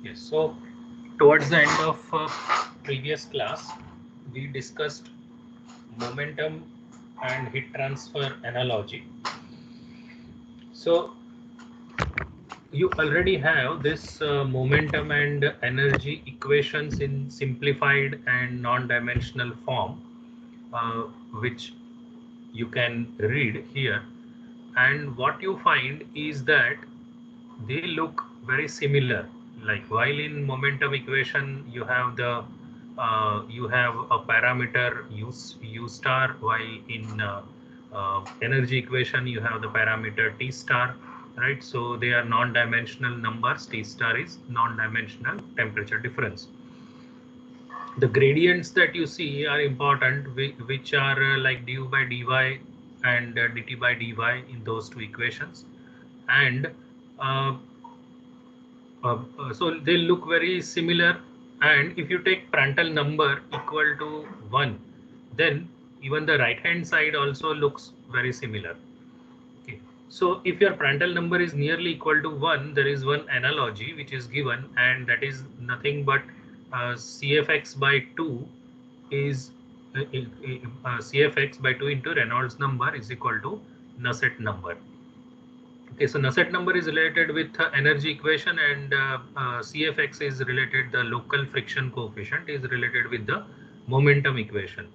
Yes, so towards the end of previous class, we discussed momentum and heat transfer analogy. So you already have this momentum and energy equations in simplified and non-dimensional form, uh, which you can read here. And what you find is that they look very similar. Like while in momentum equation you have a parameter u star, while in energy equation you have the parameter t star, right? So they are non-dimensional numbers. T star is non-dimensional temperature difference. The gradients that you see are important, which are like du by dy and dt by dy in those two equations. And uh, so they look very similar. And if you take Prandtl number equal to 1, then even the right hand side also looks very similar. Okay. So if your Prandtl number is nearly equal to 1, there is one analogy which is given, and that is nothing but CFX by 2 is CFX by 2 into Reynolds number is equal to Nusselt number. Okay, so Nusselt number is related with energy equation, and CFX is related, the local friction coefficient is related with the momentum equation.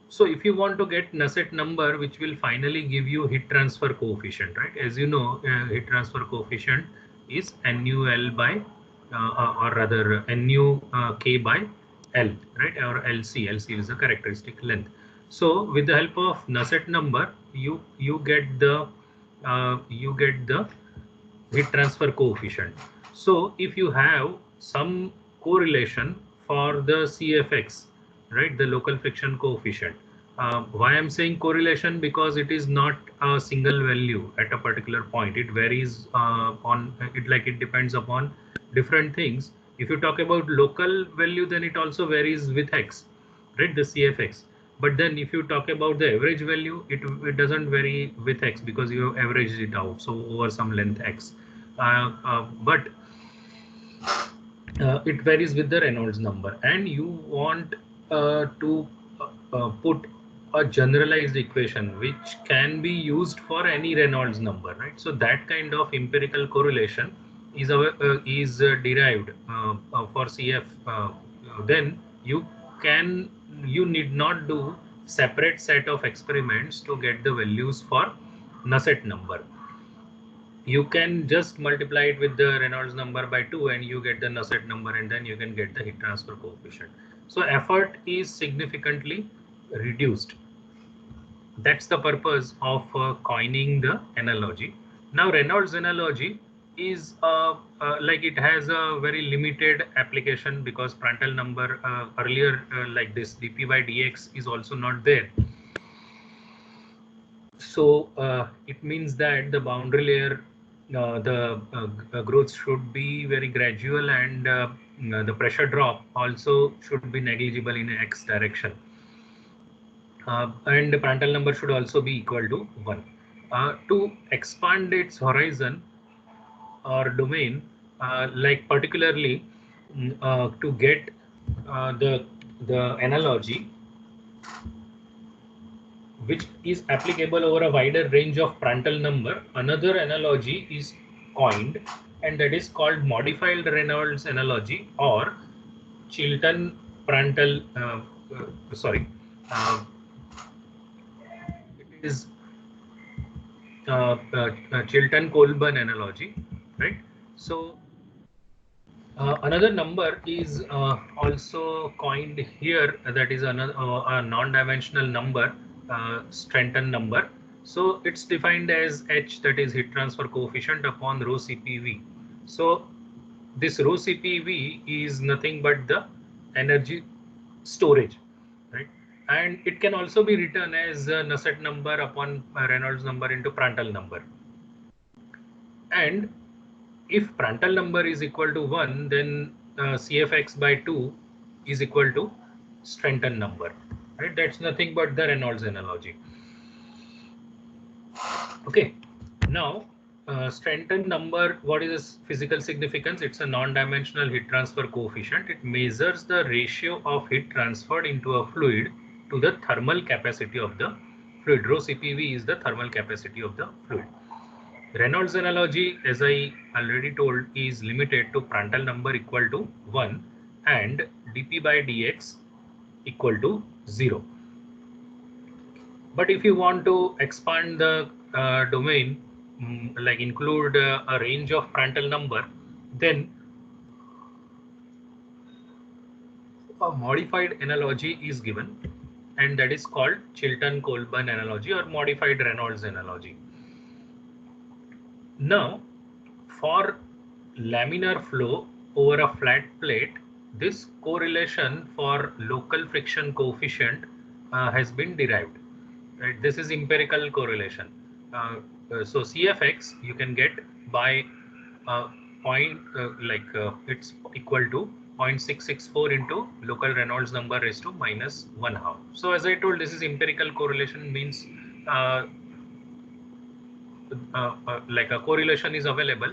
So if you want to get Nusselt number, which will finally give you heat transfer coefficient, right? As you know, heat transfer coefficient is NuL by, or rather Nu K by L, right? Or LC. LC is the characteristic length. So with the help of Nusselt number, you get the heat transfer coefficient. So if you have some correlation for the CFX, right, the local friction coefficient. Why I'm saying correlation? Because it is not a single value at a particular point. It varies on it, like it depends upon different things. If you talk about local value, then it also varies with x, right, the CFX. But then if you talk about the average value, it doesn't vary with x because you have averaged it out, so over some length x. But it varies with the Reynolds number, and you want to put a generalized equation which can be used for any Reynolds number, right? So that kind of empirical correlation is derived for CF. Then can you need not do separate set of experiments to get the values for Nusselt number. You can just multiply it with the Reynolds number by 2 and you get the Nusselt number, and then you can get the heat transfer coefficient. So effort is significantly reduced. That's the purpose of coining the analogy. Now Reynolds analogy is like it has a very limited application because Prandtl number earlier like this dp by dx is also not there. So it means that the boundary layer, the growth should be very gradual, and the pressure drop also should be negligible in x direction. And the Prandtl number should also be equal to 1. To expand its horizon or domain, like particularly to get the analogy which is applicable over a wider range of Prandtl number, another analogy is coined, and that is called modified Reynolds analogy, or Chilton Prandtl. Sorry, it is Chilton Colburn analogy, right? So another number is also coined here, that is another a non-dimensional number, Stratton number. So it's defined as H, that is heat transfer coefficient, upon rho CPV. So this rho CPV is nothing but the energy storage, right? And it can also be written as Nusselt number upon Reynolds number into Prandtl number. And if Prandtl number is equal to 1, then CFX by 2 is equal to Stratton number, right? That's nothing but the Reynolds analogy. Okay, now Stanton number, what is its physical significance? It's a non-dimensional heat transfer coefficient. It measures the ratio of heat transferred into a fluid to the thermal capacity of the fluid. Rho CPV is the thermal capacity of the fluid. Reynolds analogy, as I already told, is limited to Prandtl number equal to 1 and dP by dx equal to 0. But if you want to expand the domain, like include a range of Prandtl number, then a modified analogy is given, and that is called Chilton-Colburn analogy or modified Reynolds analogy. Now, for laminar flow over a flat plate, this correlation for local friction coefficient has been derived. Right? This is empirical correlation. So CFX you can get by it's equal to 0.664 into local Reynolds number raised to minus 1/2. So as I told, this is empirical correlation, means like a correlation is available.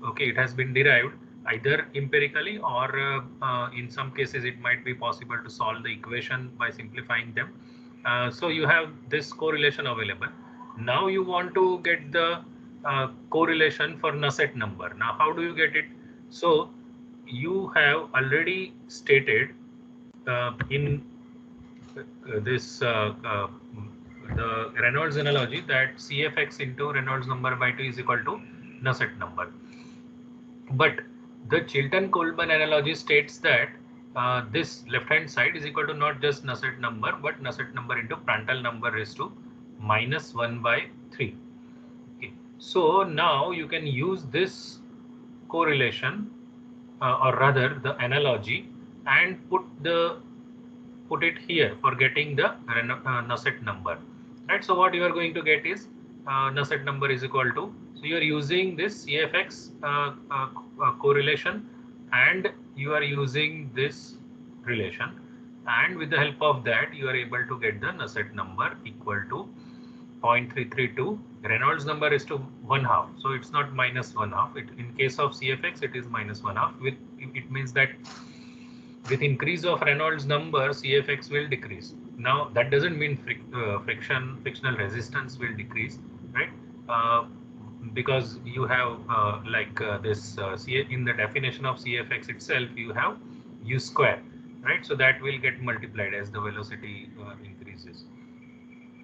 Okay, it has been derived either empirically or in some cases it might be possible to solve the equation by simplifying them. So you have this correlation available. Now you want to get the correlation for Nusselt number. Now how do you get it? So you have already stated in this the Reynolds analogy that CFX into Reynolds number by 2 is equal to Nusselt number. But the Chilton-Colburn analogy states that this left hand side is equal to not just Nusselt number but Nusselt number into Prandtl number raised to minus 1 by 3. Okay. So now you can use this correlation or rather the analogy and put it here for getting the Nusselt number. Right. So what you are going to get is Nusselt number is equal to, so you are using this CFX correlation and you are using this relation, and with the help of that you are able to get the Nusselt number equal to 0.332. Reynolds number is to 1/2, so it's not minus 1/2. In case of CFX it is minus 1/2. It means that with increase of Reynolds number, CFX will decrease. Now that doesn't mean frictional resistance will decrease, right? Because you have in the definition of CFX itself, you have U square, right? So that will get multiplied as the velocity increases.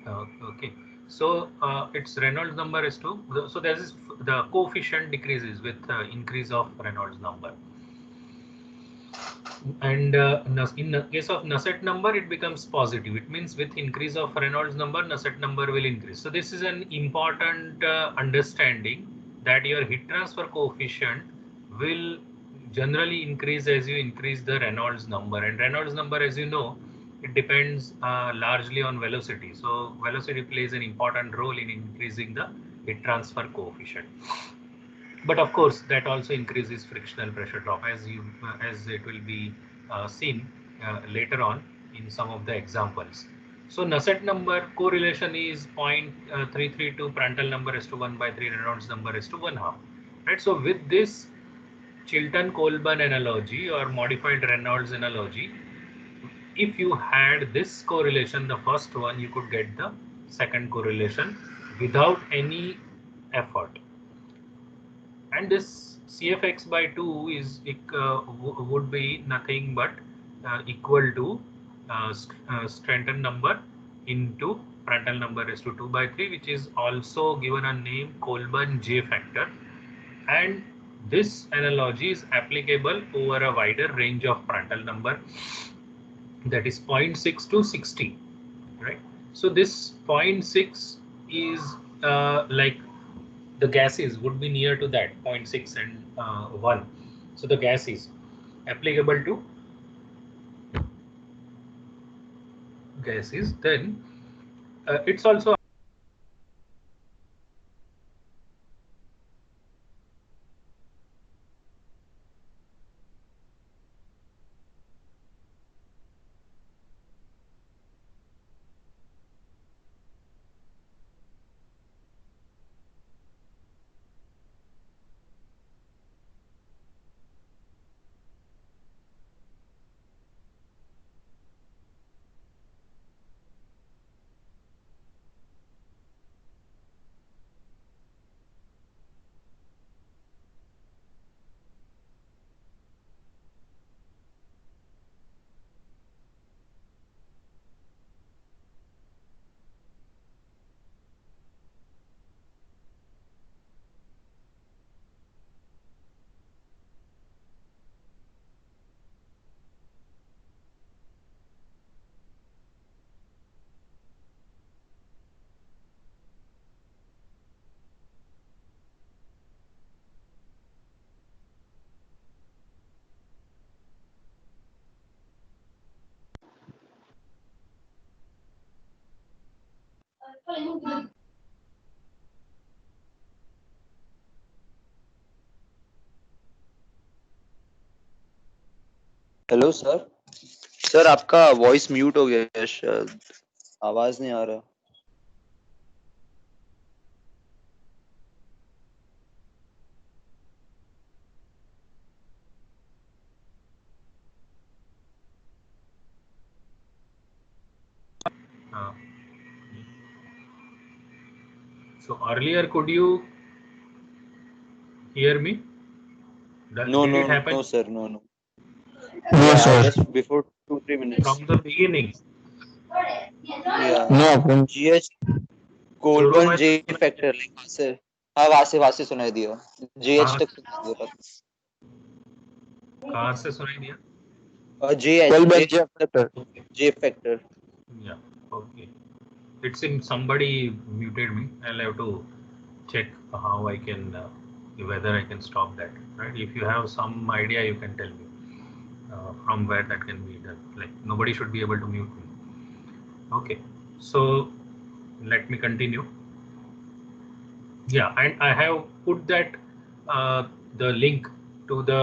Okay. So its Reynolds number is 2. So there is the coefficient decreases with increase of Reynolds number. And in the case of Nusselt number, it becomes positive. It means with increase of Reynolds number, Nusselt number will increase. So this is an important understanding that your heat transfer coefficient will generally increase as you increase the Reynolds number. And Reynolds number, as you know, it depends largely on velocity. So velocity plays an important role in increasing the heat transfer coefficient. But of course, that also increases frictional pressure drop, as it will be seen later on in some of the examples. So Nusselt number correlation is 0.332 Prandtl number is to 1 by 3, Reynolds number is to 1/2. Right. So with this Chilton-Colburn analogy or modified Reynolds analogy, if you had this correlation, the first one, you could get the second correlation without any effort. And this CFX by 2 is would be nothing but equal to Stanton number into Prandtl number raised to 2 by 3, which is also given a name Colburn J factor. And this analogy is applicable over a wider range of Prandtl number, that is 0.6 to 60, right? So this 0.6 is like the gases would be near to that 0.6 and 1. So the gas is applicable to gases. Then it's also hello sir. Sir आपका voice mute हो गया है शायद, आवाज नहीं आ रहा। Uh, so earlier, could you hear me? No Did no it happen no sir, no no. No, yeah sir. Just before 2-3 minutes। from the beginning? Yeah No, अपन जीएच शुरू कोलन में जे तो फैक्टर लाइक वहां से। हाँ, वहां से सुनाई दिया। जीएच कहाँ तक सुनाई दे रहा कहाँ से सुनाई दिया? था। और JH well J back J factor. Okay. J factor. Yeah. Okay. It seems somebody muted me. I'll have to check how I can whether I can stop that. Right. If you have some idea, you can tell me from where that can be done. Like nobody should be able to mute me. Okay. So let me continue. Yeah, and I have put that the link to the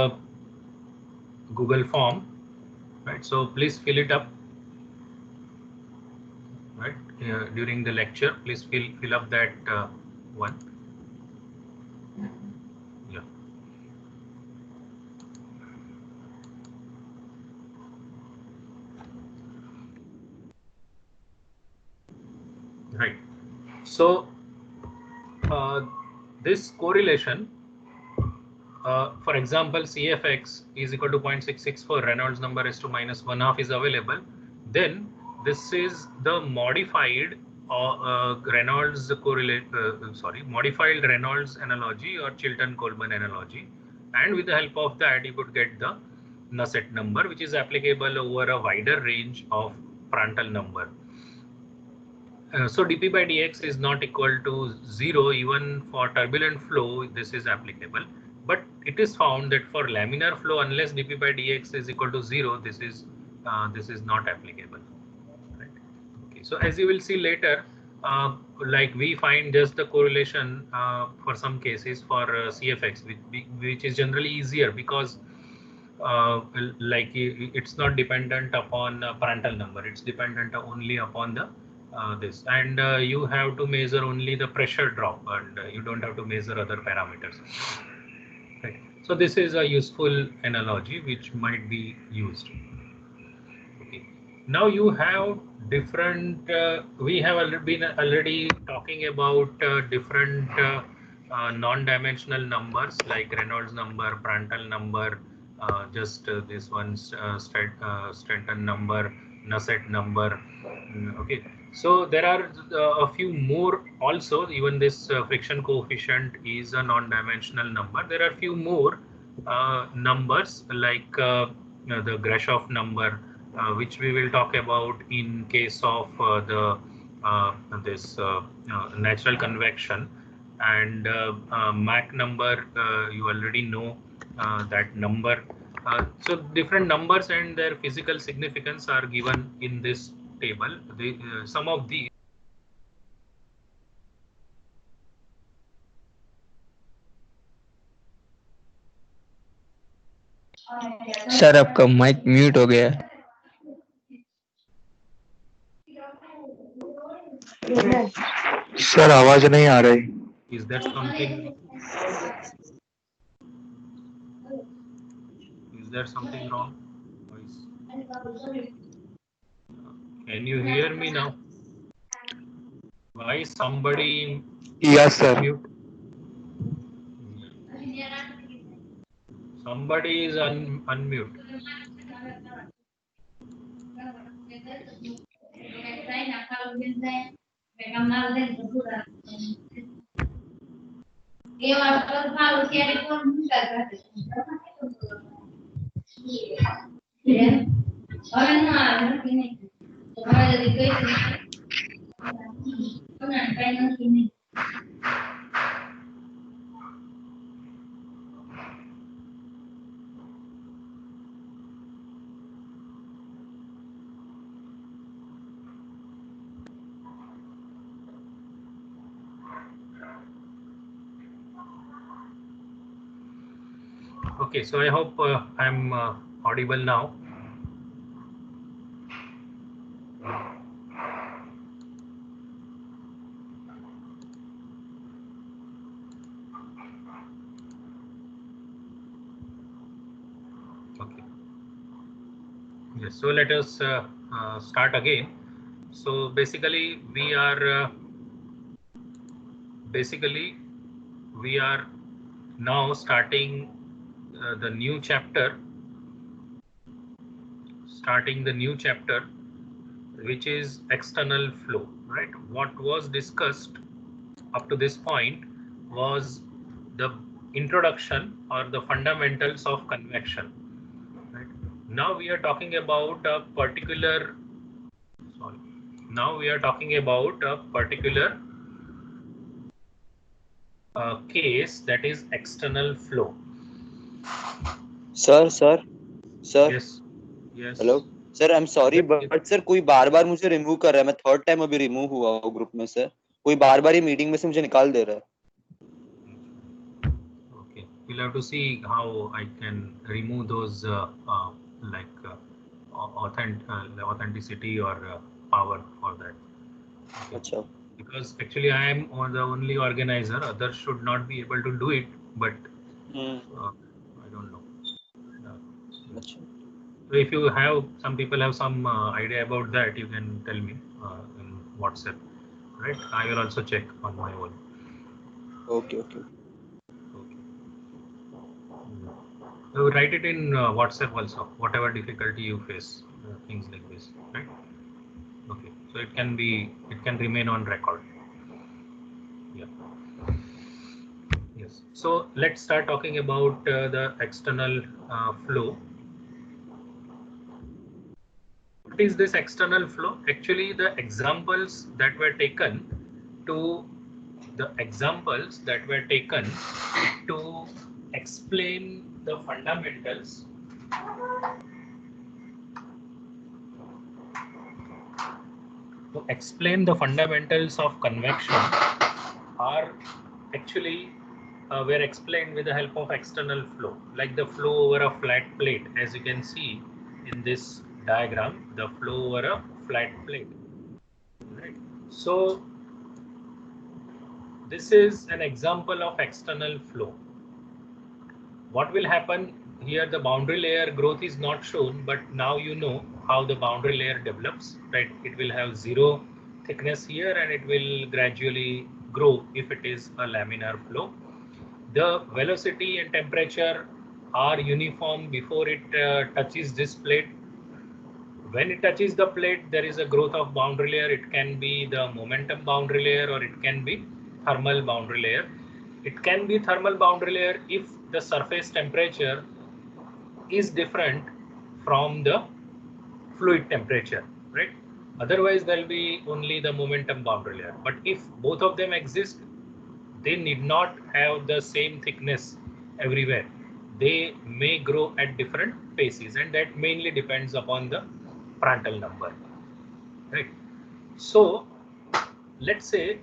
Google form, right? So please fill it up, right? During the lecture, please fill up that one. Yeah, right. So this correlation, for example, CFX is equal to 0.664, Reynolds number is to minus 1/2 is available. Then this is the modified Reynolds modified Reynolds analogy or Chilton-Coleman analogy, and with the help of that, you could get the Nusselt number, which is applicable over a wider range of Prandtl number. So dp by dx is not equal to 0 even for turbulent flow. This is applicable, but it is found that for laminar flow, unless dp by dx is equal to 0, this is not applicable. Right? Okay. So as you will see later, like we find just the correlation for some cases for CFX, which is generally easier because like it's not dependent upon Prandtl number. It's dependent only upon the this, and you have to measure only the pressure drop, and you don't have to measure other parameters. Right. So this is a useful analogy which might be used. Okay. Now you have different. We have been already talking about different non-dimensional numbers like Reynolds number, Prandtl number, just this one Stanton number, Nusselt number. Okay. So there are a few more also. Even this friction coefficient is a non-dimensional number. There are few more numbers like the Grashof number, which we will talk about in case of the this natural convection, and Mach number, you already know that number. So different numbers and their physical significance are given in this table. Some of the sir आपका mic mute हो गया है। Sir आवाज नहीं आ रही। is there something is there something wrong? Can you hear me now? Why somebody Yes sir. mute? Somebody is unmute. Okay, so I hope I'm audible now. Okay. Yes. So let us start again. So basically we are now starting the new chapter. Starting the new chapter, which is external flow. Right. What was discussed up to this point was the introduction or the fundamentals of convection. Right. Now we are talking about a particular. Sorry. Now we are talking about a particular case, that is external flow. Sir sir sir Yes. Yes. Hello sir I am sorry Yes. Yes. But sir कोई बार बार मुझे remove कर रहा है. मैं third time अभी remove हुआ हूँ group में सर. कोई बार बार ही मीटिंग में से मुझे निकाल दे रहा है. Okay. We'll have to see how I can remove those like authenticity or power for that. Okay. अच्छा. Because actually I am the only organizer. Others should not be able to do it, but I don't know. अच्छा. So if you have, some people have some idea about that, you can tell me in WhatsApp. Right? I will also check on my own. Okay okay. Okay. So write it in WhatsApp also, whatever difficulty you face, things like this, right? Okay. So it can remain on record. Yeah. Yes. So let's start talking about the external flow. What is this external flow? Actually, the examples that were taken to explain the fundamentals of convection are actually were explained with the help of external flow, like the flow over a flat plate. As you can see in this diagram, the flow over a flat plate, right? So this is an example of external flow. What will happen here? The boundary layer growth is not shown, but now you know how the boundary layer develops, right? It will have zero thickness here and it will gradually grow if it is a laminar flow. The velocity and temperature are uniform before it touches this plate. When it touches the plate, there is a growth of boundary layer. It can be the momentum boundary layer or it can be thermal boundary layer. It can be thermal boundary layer if the surface temperature is different from the fluid temperature, right? Otherwise, there will be only the momentum boundary layer. But if both of them exist, they need not have the same thickness everywhere. They may grow at different paces, and that mainly depends upon the Prandtl number, right? So let's say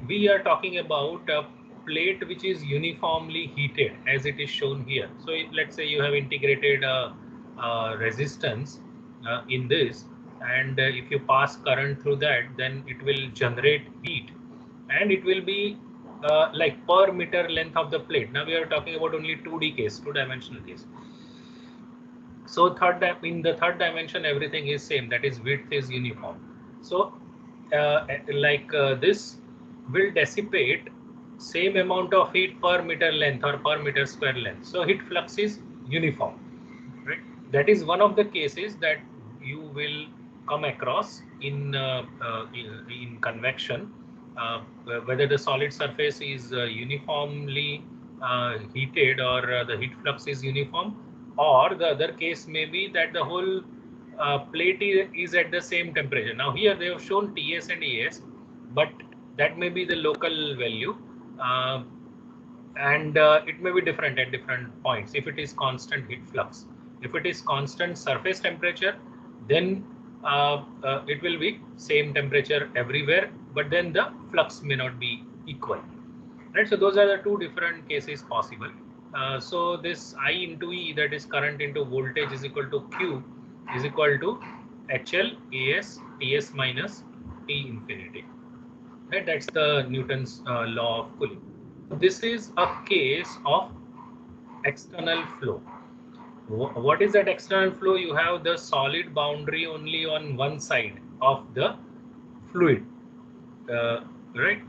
we are talking about a plate which is uniformly heated, as it is shown here. So let's say you have integrated a resistance in this, and if you pass current through that, then it will generate heat, and it will be like per meter length of the plate. Now we are talking about only 2D case, two-dimensional case. So in the third dimension, everything is same, that is width is uniform. So this will dissipate same amount of heat per meter length or per meter square length. So heat flux is uniform, right? That is one of the cases that you will come across in convection, whether the solid surface is uniformly heated or the heat flux is uniform, or the other case may be that the whole plate is at the same temperature. Now here they have shown TS and ES, but that may be the local value, and it may be different at different points if it is constant heat flux. If it is constant surface temperature, then it will be same temperature everywhere, but then the flux may not be equal, right? So those are the two different cases possible. So this I into E, that is current into voltage, is equal to Q is equal to HL AS TS minus T infinity. Right? That's the Newton's law of Coulomb. This is a case of external flow. What is that external flow? You have the solid boundary only on one side of the fluid, right?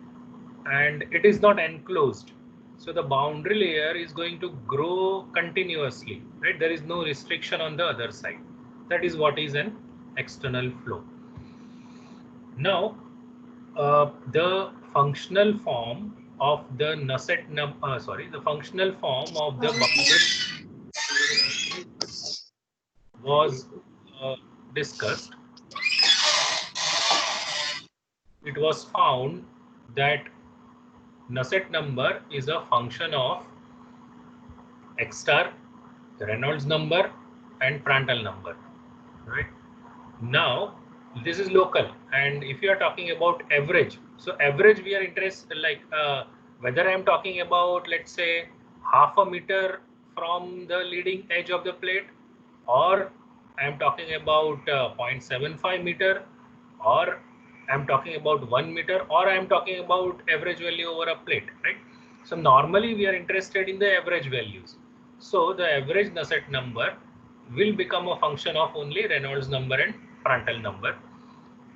And it is not enclosed. So the boundary layer is going to grow continuously, right? There is no restriction on the other side. That is what is an external flow. Now, the functional form of the Nusselt number, the functional form of the boundary was discussed. It was found that Nusselt number is a function of X star, Reynolds number, and Prandtl number. Right now, this is local, and if you are talking about average, so average we are interested like whether I am talking about, let's say, half a meter from the leading edge of the plate, or I am talking about 0.75 meter, or I am talking about 1 meter, or I am talking about average value over a plate, right? So normally we are interested in the average values. So the average Nusselt number will become a function of only Reynolds number and Prandtl number.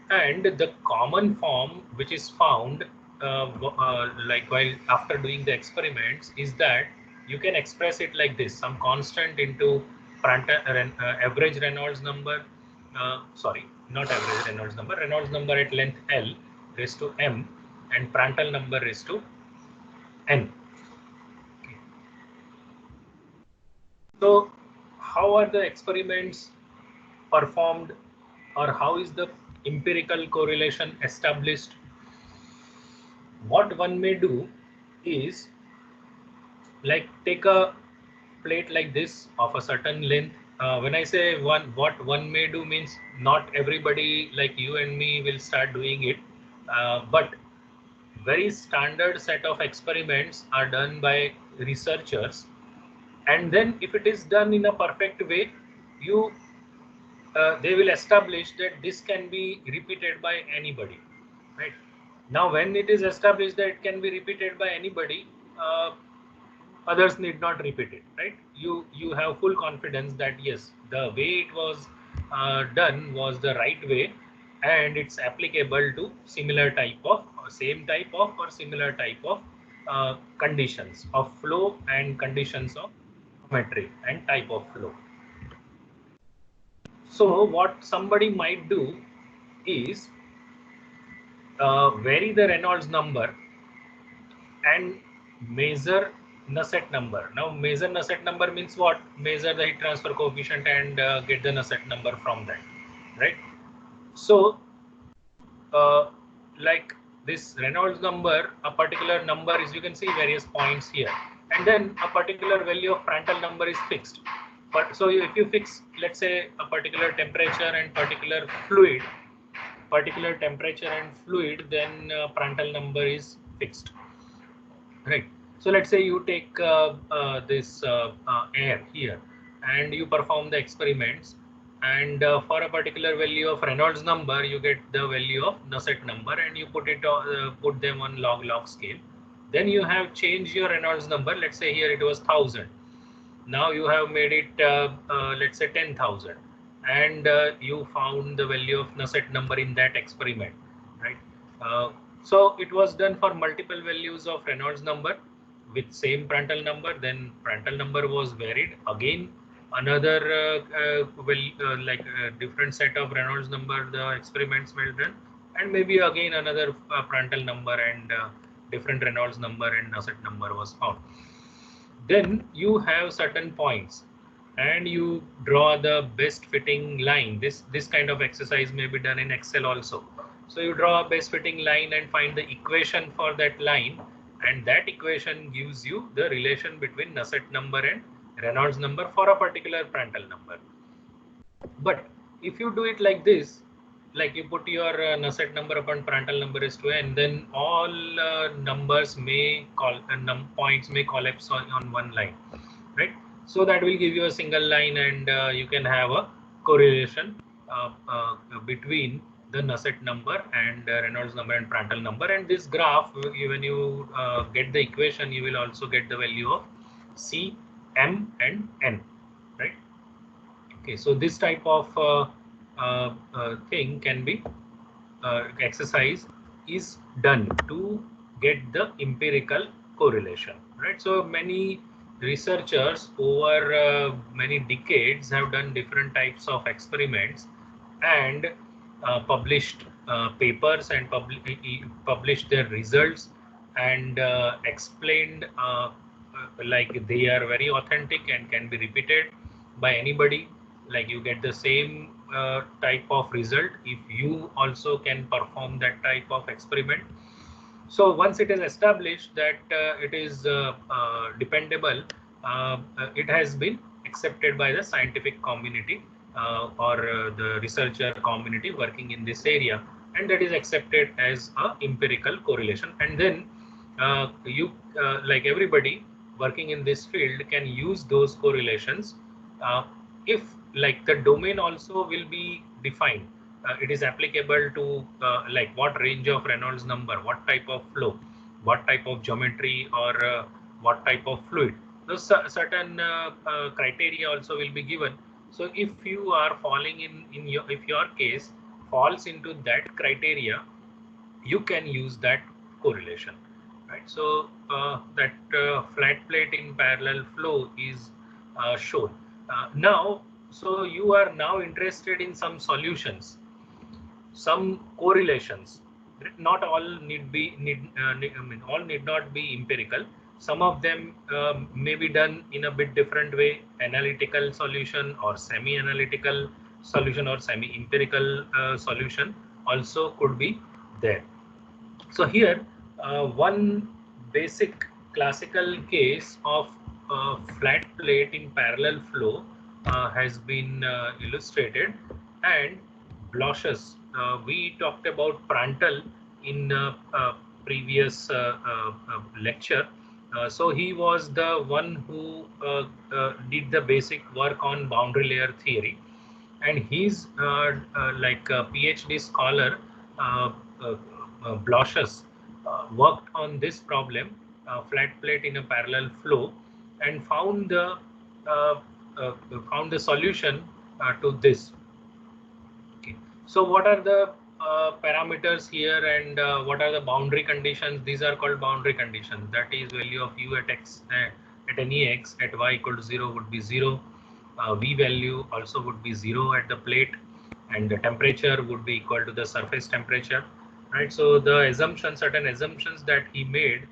And the common form which is found like while after doing the experiments is that you can express it like this: some constant into average Reynolds number, not average Reynolds number at length L raised to M, and Prandtl number raised to N. Okay. So how are the experiments performed, or how is the empirical correlation established? What one may do is, like, take a plate like this of a certain length. When I say what one may do means not everybody like you and me will start doing it, but very standard set of experiments are done by researchers, and then if it is done in a perfect way, they will establish that this can be repeated by anybody, right? Now, when it is established that it can be repeated by anybody, others need not repeat it, right? You have full confidence that yes, the way it was done was the right way, and it's applicable to similar type of, or same type of, or similar type of conditions of flow and conditions of geometry and type of flow. So what somebody might do is vary the Reynolds number and measure Nusselt number. Now, measure Nusselt number means what? Measure the heat transfer coefficient and get the Nusselt number from that, right? So, like this Reynolds number, a particular number is, you can see various points here, and then a particular value of Prandtl number is fixed. But so if you fix, let's say, a particular temperature and particular temperature and fluid, then Prandtl number is fixed, right? So let's say you take this air here, and you perform the experiments, and for a particular value of Reynolds number, you get the value of Nusselt number, and you put them on log scale. Then you have changed your Reynolds number. Let's say here it was 1000. Now you have made it let's say 10,000, and you found the value of Nusselt number in that experiment, right? So it was done for multiple values of Reynolds number with same Prandtl number. Then Prandtl number was varied again. Another different set of Reynolds number, the experiments were done, and maybe again another Prandtl number and different Reynolds number and Nusselt number was found. Then you have certain points, and you draw the best fitting line. This kind of exercise may be done in Excel also. So you draw a best fitting line and find the equation for that line, and that equation gives you the relation between Nusselt number and Reynolds number for a particular Prandtl number. But if you do it like this, like you put your Nusselt number upon Prandtl number is to n, then all numbers may points may collapse on one line, right? So that will give you a single line, and you can have a correlation between the Nusselt number and Reynolds number and Prandtl number. And this graph, when you get the equation, you will also get the value of C, M, and N, right? Okay, so this type of thing can be exercise is done to get the empirical correlation, right? So many researchers over many decades have done different types of experiments and published papers and published their results, and explained like they are very authentic and can be repeated by anybody. Like you get the same type of result if you also can perform that type of experiment. So once it is established that it is dependable, it has been accepted by the scientific community or the researcher community working in this area, and that is accepted as a empirical correlation. And then you like everybody working in this field can use those correlations if like the domain also will be defined. It is applicable to like what range of Reynolds number, what type of flow, what type of geometry, or what type of fluid. Those certain criteria also will be given. So if you are falling in your, if your case falls into that criteria, you can use that correlation, right? So that flat plate in parallel flow is shown now. So you are now interested in some solutions, some correlations. Not all all need not be empirical. Some of them may be done in a bit different way, analytical solution or semi-analytical solution or semi-empirical solution also could be there. So here one basic classical case of flat plate in parallel flow has been illustrated, and Blochus. We talked about Prandtl in previous lecture. So he was the one who did the basic work on boundary layer theory, and he's like a PhD scholar. Blochus worked on this problem, flat plate in a parallel flow, and uh, found the solution to this. Okay. So what are the parameters here, and what are the boundary conditions? These are called boundary conditions. That is, value of u at x at any x at y equal to 0 would be 0. V value also would be 0 at the plate, and the temperature would be equal to the surface temperature, right? So the assumptions, certain assumptions that he made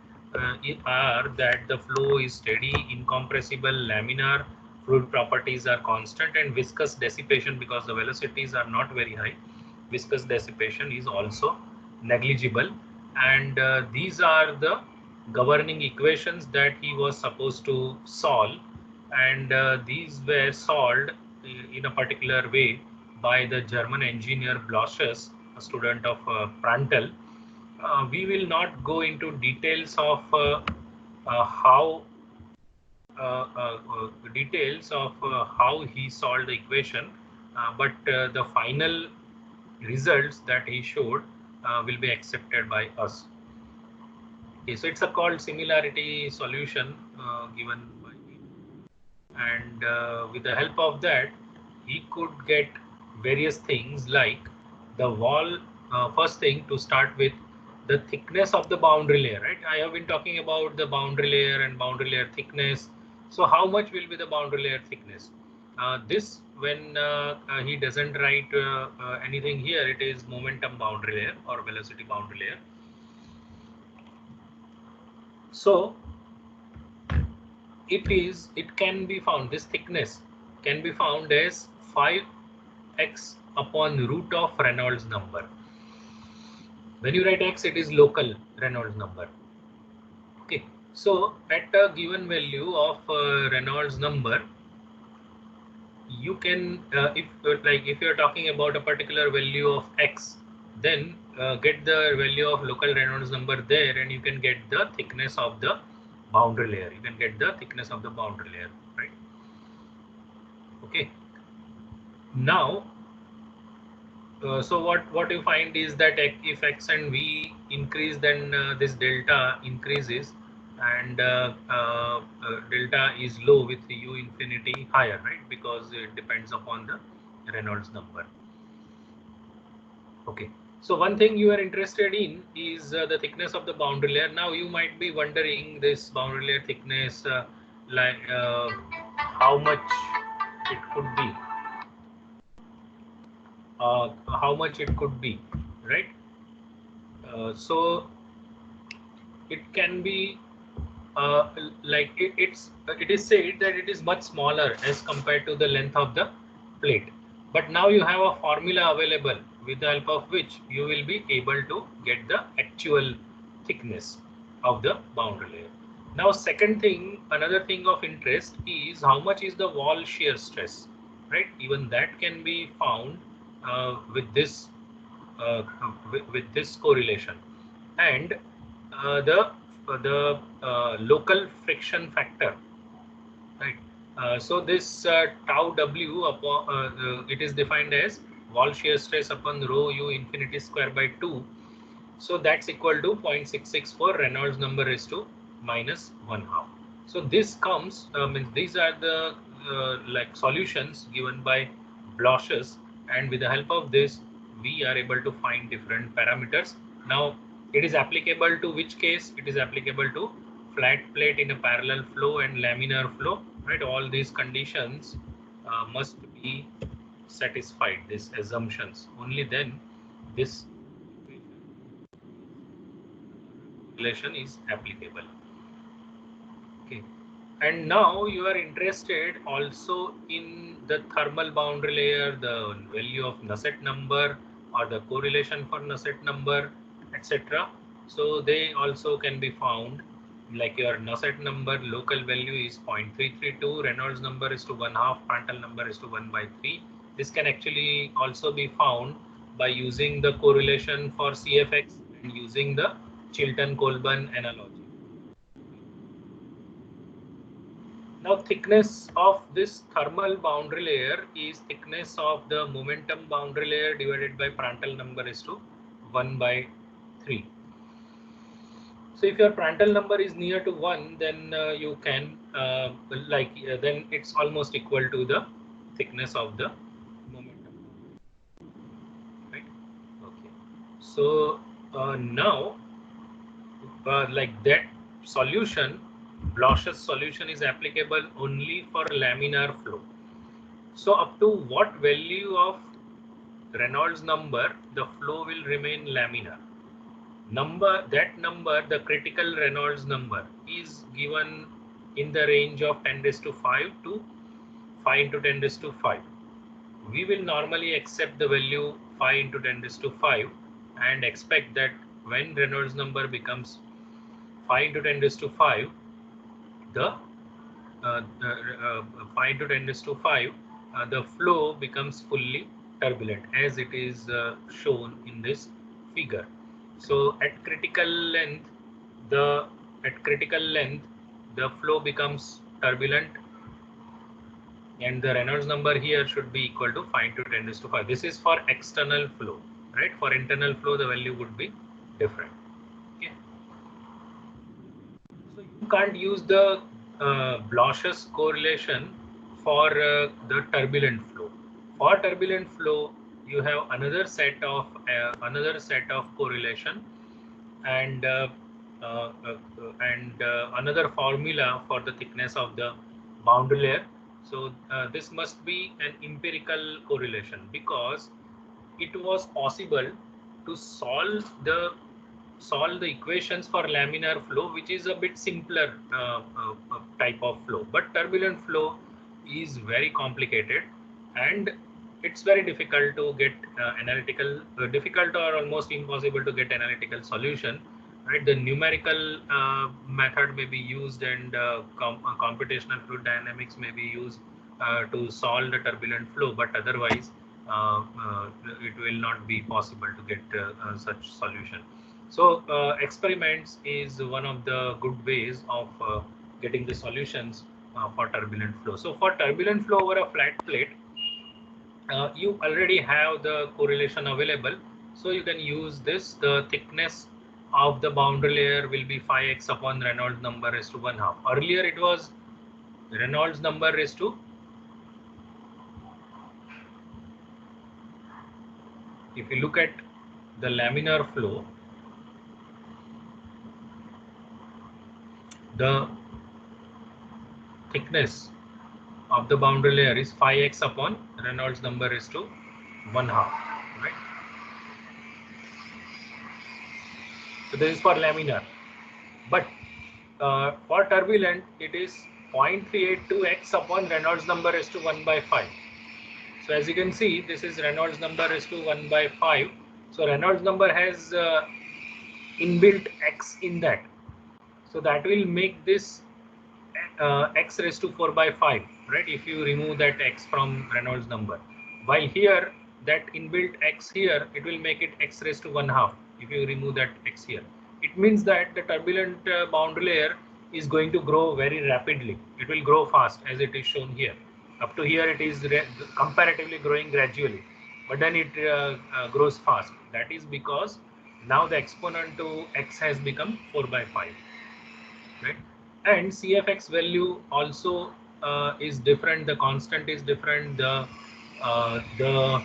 are that the flow is steady, incompressible, laminar, fluid properties are constant, and viscous dissipation, because the velocities are not very high, viscous dissipation is also negligible. And these are the governing equations that he was supposed to solve, and these were solved in a particular way by the German engineer Blochus, a student of Prandtl. We will not go into details of how how he solved the equation, but the final results that he showed will be accepted by us. Okay, so it's a called similarity solution given by him, and with the help of that, he could get various things like the wall. First thing to start with, the thickness of the boundary layer, right? I have been talking about the boundary layer and boundary layer thickness. So how much will be the boundary layer thickness? This, when he doesn't write anything here, it is momentum boundary layer or velocity boundary layer. So it can be found, this thickness can be found as 5x upon root of Reynolds number. When you write x, it is local Reynolds number. Okay, so at a given value of Reynolds number, you can, if you're talking about a particular value of x, then get the value of local Reynolds number there, and you can get the thickness of the boundary layer. You can get the thickness of the boundary layer, right? Okay. Now, so what you find is that if x and v increase, then this delta increases, and delta is low with u infinity higher, right? Because it depends upon the Reynolds number. Okay. So one thing you are interested in is the thickness of the boundary layer. Now you might be wondering this boundary layer thickness, how much it could be. How much it could be, right? So it can be it is said that it is much smaller as compared to the length of the plate. But now you have a formula available with the help of which you will be able to get the actual thickness of the boundary layer. Now, another thing of interest is how much is the wall shear stress, right? Even that can be found with this with this correlation, and the local friction factor, right? So this tau w upon it is defined as wall shear stress upon rho u infinity square by 2. So that's equal to 0.664 Reynolds number raised to minus 1/2. So this comes, means these are the like solutions given by Bloch's, and with the help of this, we are able to find different parameters. Now, it is applicable to which case? It is applicable to flat plate in a parallel flow and laminar flow, right? All these conditions must be satisfied, these assumptions. Only then this relation is applicable. Okay. And now you are interested also in the thermal boundary layer, the value of Nusselt number or the correlation for Nusselt number, etc. So they also can be found, like your Nusselt number local value is 0.332, Reynolds number is to 1/2, Prandtl number is to 1/3. This can actually also be found by using the correlation for CFX and using the Chilton-Colburn analogy. Now, thickness of this thermal boundary layer is thickness of the momentum boundary layer divided by Prandtl number is to 1/3. So if your Prandtl number is near to 1, then you can then it's almost equal to the thickness of the momentum, right? Okay. So now like that solution, Bloch's solution is applicable only for laminar flow. So up to what value of Reynolds number the flow will remain laminar? The critical Reynolds number is given in the range of 10⁵ to 5 × 10⁵. We will normally accept the value 5 × 10⁵ and expect that when Reynolds number becomes 5 × 10⁵, the 5 × 10⁵, the flow becomes fully turbulent, as it is shown in this figure. So at critical length, the flow becomes turbulent, and the Reynolds number here should be equal to 5 × 10⁵. This is for external flow, right? For internal flow, the value would be different. Okay. So you can't use the Bloch's correlation for the turbulent flow. For turbulent flow, you have another set of correlation, and another formula for the thickness of the boundary layer. So this must be an empirical correlation, because it was possible to solve the equations for laminar flow, which is a bit simpler type of flow. But turbulent flow is very complicated, and it's very difficult to get difficult or almost impossible to get analytical solution. Right, the numerical method may be used, and computational fluid dynamics may be used, to solve the turbulent flow, but otherwise it will not be possible to get such solution. So experiments is one of the good ways of getting the solutions for turbulent flow. So for turbulent flow over a flat plate, you already have the correlation available, so you can use this. The thickness of the boundary layer will be 5x upon Reynolds number raised to 1/2. Earlier it was Reynolds number raised to, if you look at the laminar flow, the thickness of the boundary layer is 5x upon Reynolds number raised to 1/2, right? So this is for laminar, but for turbulent it is 0.382x upon Reynolds number raised to 1/5. So as you can see, this is Reynolds number raised to 1/5. So Reynolds number has inbuilt x in that. So that will make this x raised to 4/5, right? If you remove that x from Reynolds number. While here, that inbuilt x here, it will make it x raised to 1/2 if you remove that x here. It means that the turbulent boundary layer is going to grow very rapidly. It will grow fast as it is shown here. Up to here it is comparatively growing gradually, but then it grows fast. That is because now the exponent to x has become 4/5, right? And CFX value also is different. The constant is different. The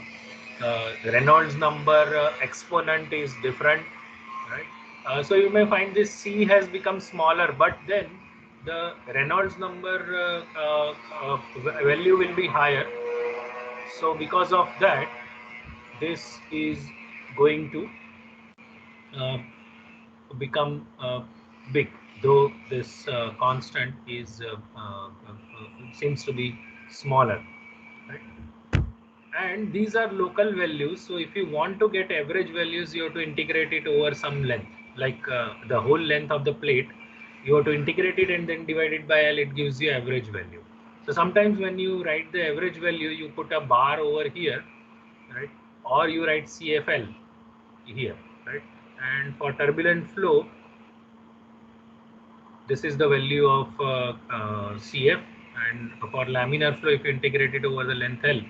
Reynolds number exponent is different, right? So you may find this C has become smaller, but then the Reynolds number value will be higher. So because of that, this is going to become big, though this constant is seems to be smaller, right? And these are local values. So if you want to get average values, you have to integrate it over some length, like the whole length of the plate. You have to integrate it and then divide it by L. It gives you average value. So sometimes when you write the average value, you put a bar over here, right? Or you write CFL here, right? And for turbulent flow, this is the value of CF, and for laminar flow, if you integrate it over the length L,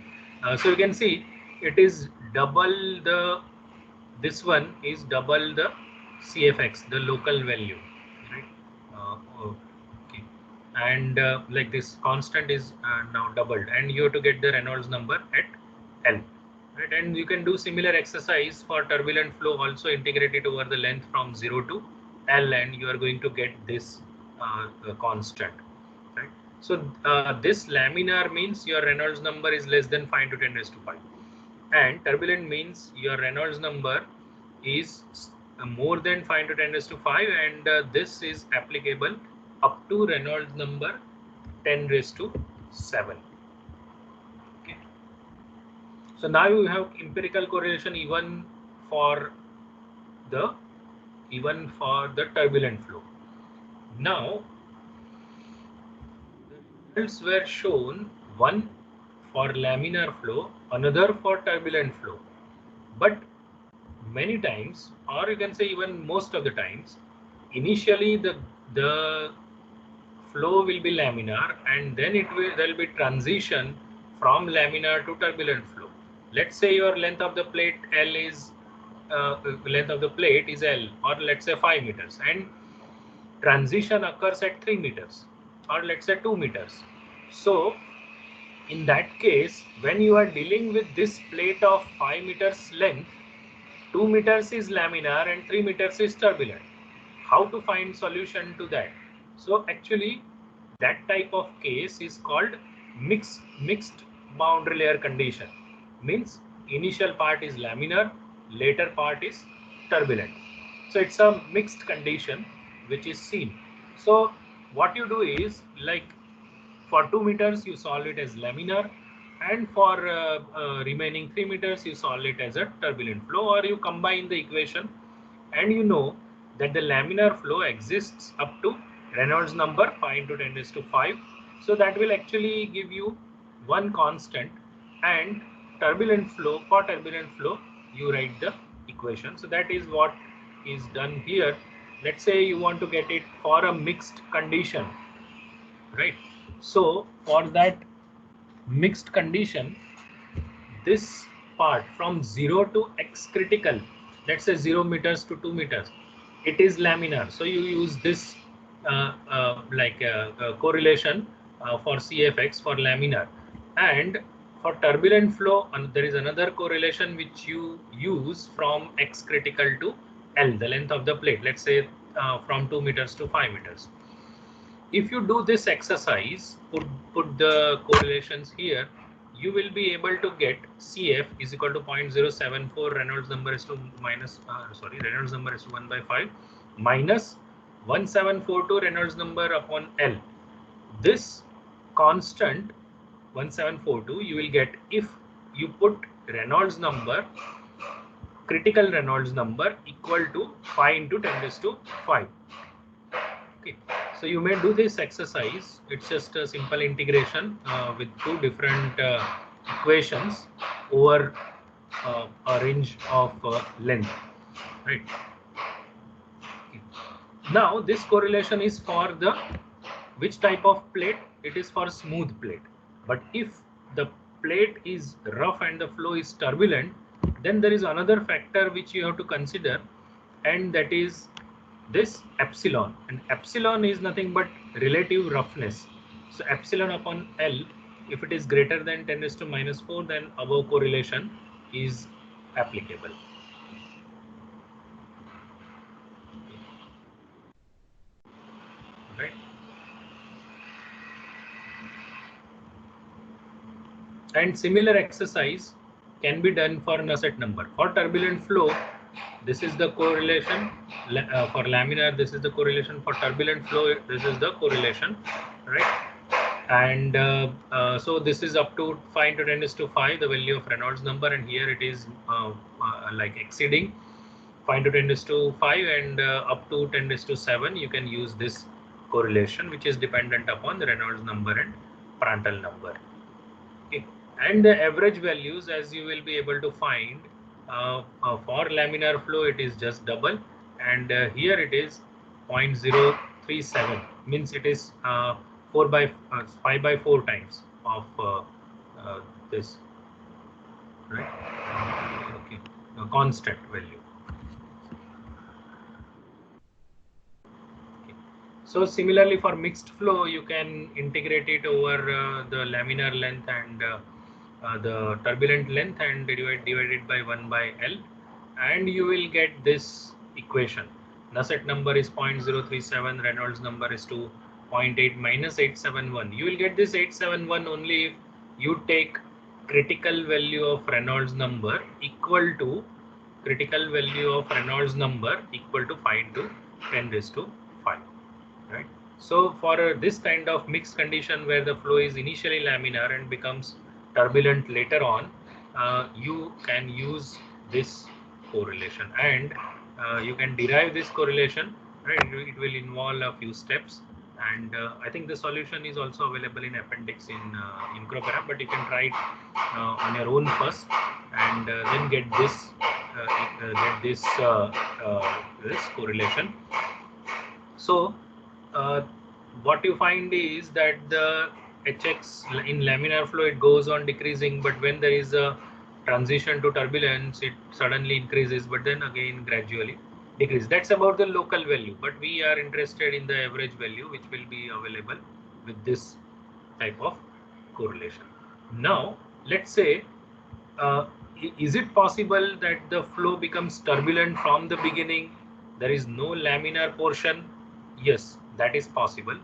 so you can see it is double the, this one is double the CFX, the local value, right? Okay, and like this constant is now doubled, and you have to get the Reynolds number at L, right? And you can do similar exercise for turbulent flow, also integrate it over the length from 0 to L, and you are going to get this constant, right? So this laminar means your Reynolds number is less than 5 to 10 raised to 5, and turbulent means your Reynolds number is more than 5 to 10 raised to 5, and this is applicable up to Reynolds number 10 raised to 7. Okay. So now you have empirical correlation even for the turbulent flow. Now the results were shown, one for laminar flow, another for turbulent flow, but many times, or you can say even most of the times, initially the flow will be laminar, and then there will be transition from laminar to turbulent flow. Let's say your length of the plate L is length of the plate is L, or let's say 5 meters, and transition occurs at 3 meters, or let's say 2 meters. So in that case, when you are dealing with this plate of 5 meters length, 2 meters is laminar and 3 meters is turbulent. How to find solution to that? So actually that type of case is called mixed boundary layer condition. Means initial part is laminar, later part is turbulent. So it's a mixed condition which is seen. So what you do is, like for 2 meters you solve it as laminar, and for remaining 3 meters you solve it as a turbulent flow, or you combine the equation, and you know that the laminar flow exists up to Reynolds number 5 into 10 raised to 5. So that will actually give you one constant, and turbulent flow, for turbulent flow you write the equation. So that is what is done here. Let's say you want to get it for a mixed condition, right? So for that mixed condition, this part from 0 to x critical, let's say 0 meters to 2 meters, it is laminar. So you use this correlation for CFX for laminar. And for turbulent flow, there is another correlation which you use from x critical to L, the length of the plate, let's say from 2 meters to 5 meters. If you do this exercise, put the correlations here, you will be able to get CF is equal to 0.074, Reynolds number is to Reynolds number is to 1 by 5 minus 1742 Reynolds number upon L. This constant 1742 you will get if you put Reynolds number, critical Reynolds number equal to 5 into 10 raised to 5. Okay. So you may do this exercise. It's just a simple integration with two different equations over a range of length, right? Okay. Now this correlation is for the which type of plate? It is for smooth plate. But if the plate is rough and the flow is turbulent, then there is another factor which you have to consider, and that is this epsilon, and epsilon is nothing but relative roughness. So epsilon upon L, if it is greater than 10 raised to minus 4, then above correlation is applicable. Right. And similar exercise can be done for Nusselt number. For turbulent flow, this is the correlation. For laminar, this is the correlation. For turbulent flow, this is the correlation, right? And so this is up to 5 into 10 raised to 5, the value of Reynolds number, and here it is like exceeding 5 into 10 raised to 5, and up to 10 raised to 7, you can use this correlation, which is dependent upon the Reynolds number and Prandtl number. Okay. And the average values, as you will be able to find, for laminar flow it is just double, and here it is 0.037, means it is 5 by 4 times of this, right? Okay, a constant value. Okay. So similarly for mixed flow, you can integrate it over the laminar length and the turbulent length and divide it by 1 by L, and you will get this equation. Nusselt number is 0.037, Reynolds number is 0.8 minus 871. You will get this 871 only if you take critical value of Reynolds number equal to 5 into 10 raised to 5, right? So for this kind of mixed condition where the flow is initially laminar and becomes turbulent later on, you can use this correlation, and you can derive this correlation, right? It will involve a few steps, and I think the solution is also available in appendix in Incropera, but you can try it on your own first, and then get this this correlation. So what you find is that the Hx in laminar flow, it goes on decreasing, but when there is a transition to turbulence, it suddenly increases, but then again gradually decreases. That's about the local value, but we are interested in the average value, which will be available with this type of correlation. Now let's say, is it possible that the flow becomes turbulent from the beginning? There is no laminar portion. Yes, that is possible.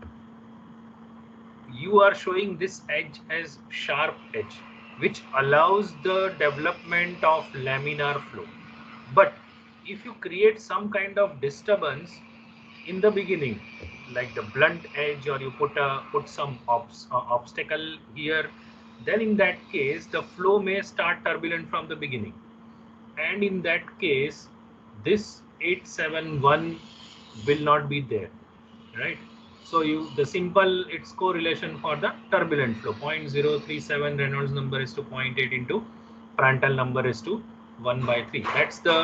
You are showing this edge as sharp edge, which allows the development of laminar flow. But if you create some kind of disturbance in the beginning, like the blunt edge, or you put some obstacle here, then in that case the flow may start turbulent from the beginning, and in that case this 871 will not be there, right? So the simple its correlation for the turbulent flow 0.037 Reynolds number is to 0.8 into Prandtl number is to 1/3. That's the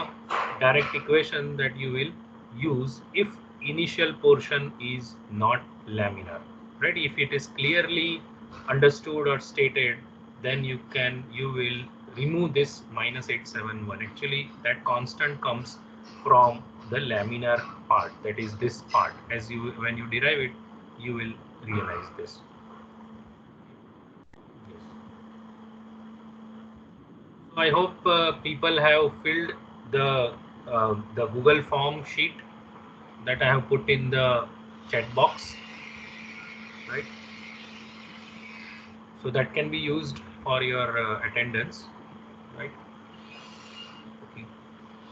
direct equation that you will use if initial portion is not laminar, right? If it is clearly understood or stated, then you will remove this -871. Actually, that constant comes from the laminar part, that is this part. As you when you derive it, you will realize this. Yes. So I hope people have filled the Google form sheet that I have put in the chat box, right? So that can be used for your attendance, right? Okay.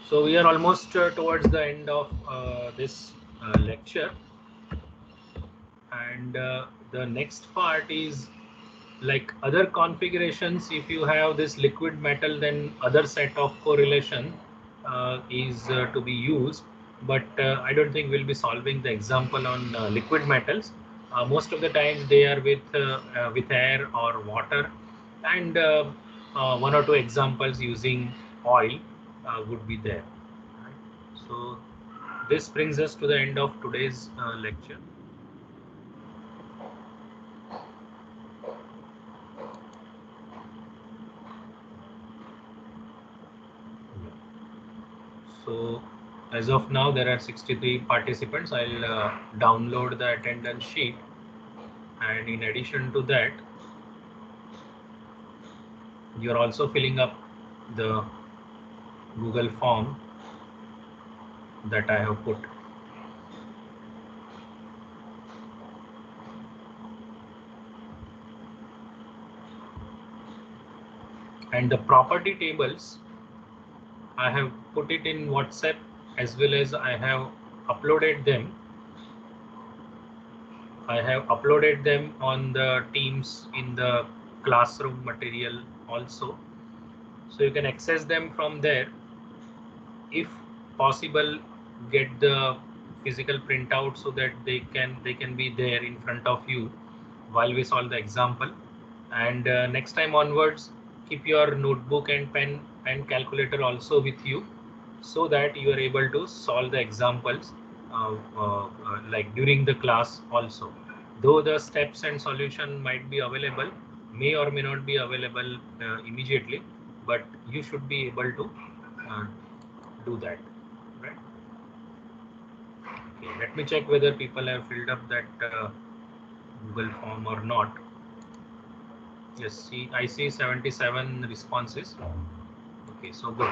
So we are almost towards the end of this lecture, and the next part is like other configurations. If you have this liquid metal, then other set of correlation is to be used, but I don't think we'll be solving the example on liquid metals. Most of the times they are with air or water, and one or two examples using oil would be there, right? So this brings us to the end of today's lecture. So as of now, there are 63 participants. I'll download the attendance sheet, and in addition to that, you're also filling up the Google form that I have put. And the property tables, I have put it in WhatsApp, as well as I have uploaded them. I have uploaded them on the Teams in the classroom material also. So you can access them from there. If possible, get the physical printout so that they can be there in front of you while we solve the example. And next time onwards, keep your notebook and pen and calculator also with you, so that you are able to solve the examples like during the class also. Though the steps and solution might be available, may or may not be available immediately, but you should be able to do that, right? Okay, let me check whether people have filled up that Google form or not. Yes, see, I see 77 responses. Okay, so good.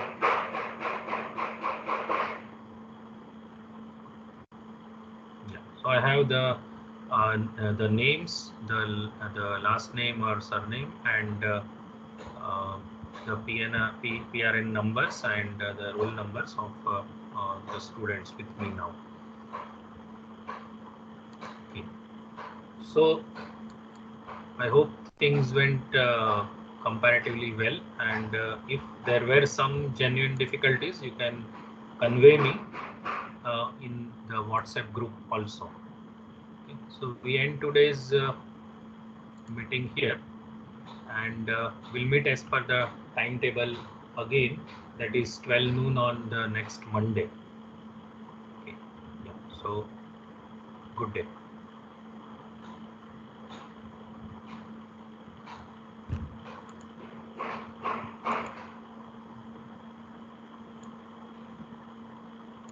Yeah, so I have the names, the last name or surname, and the PRN numbers, and the roll numbers of the students with me now. Okay, so I hope things went comparatively well, and if there were some genuine difficulties, you can convey me in the WhatsApp group also. Okay. So we end today's meeting here, and we'll meet as per the timetable again, that is 12 noon on the next Monday. Okay. Yeah. So good day.